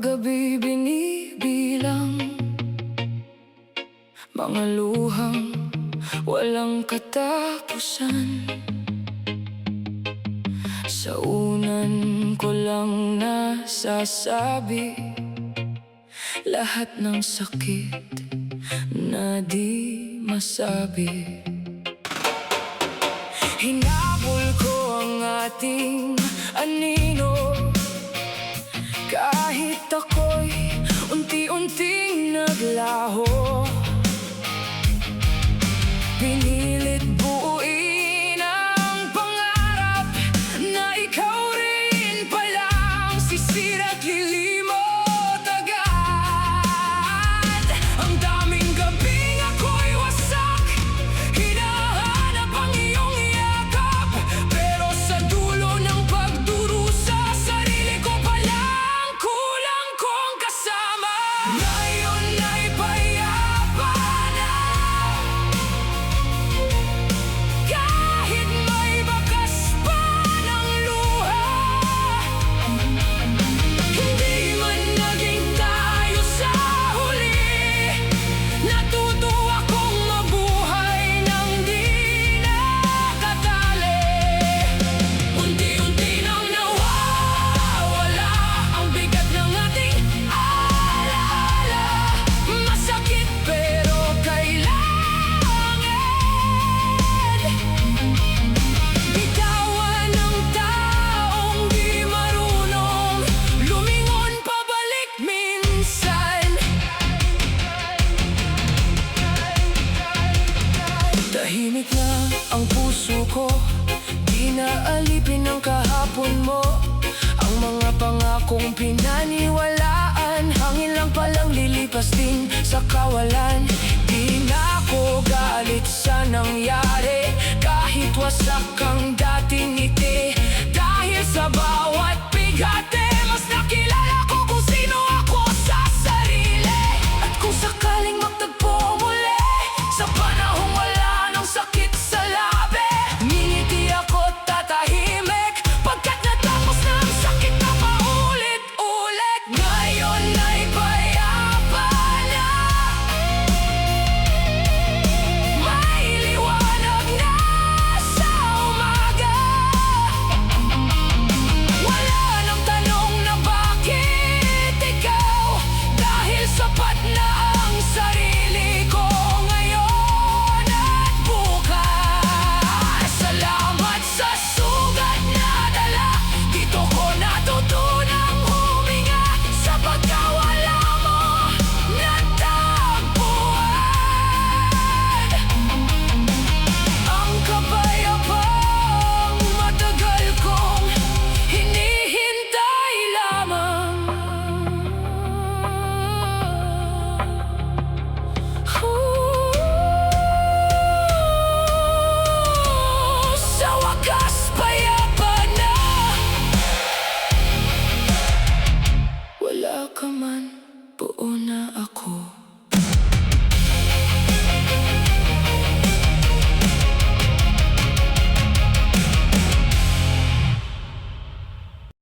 gabi binibilang mga luhang walang katapusan. Sa unan ko lang nasasabi lahat ng sakit na di masabi. Hinabol ko ang ating anino, kahit ako'y unti-unting naglaho. Pinilit buuin ang pangarap na ikaw rin palang sisira't lilimot agad. Ang daming gabing ako'y wasak, hinahanap ang iyong yakap, pero sa dulo ng pagdurusa, sarili ko palang kulang kong kasama. Ngayon ay payapa na, kahit may bakas pa ng luha. Hindi man naging tayo sa huli, natuto akong mabuhay nang di nakatali. Unti-unti nang nawawala ang bigat ng ating alaala. Masakit pero kailangan bitawan ng taong di marunong lumingon pabalik minsan. Tahimik na ang puso ko, di na alipin ng kahapon mo. Ang mga pangakong pinaniwalaan, hangin lang palang lilipas din sa kawalan. Di na ako galit sa nangyari, kahit wasak ang dating ngiti. Dahil sa bawat bigate, mas nakilala ko kung sino ako sa sarili. At kung sakaling magtagpo muli sa panahong wala ng sakit sa labi, ngingiti ako't tatahimik, pagkat natapos na ang sakit na paulit-ulit. Ngayon ay payapa na, may liwanag na sa umaga. Wala nang tanong na bakit ikaw, dahil sapat na ang sarili ko ngayon at bukas. Salamat sa sugat na dala, dito ko natutunang huminga sa pagkawala mo natagpuan. Ang kapayapang matagal kong hinihintay lamang. Sa wakas payapa na, wala ka man, buo na ako.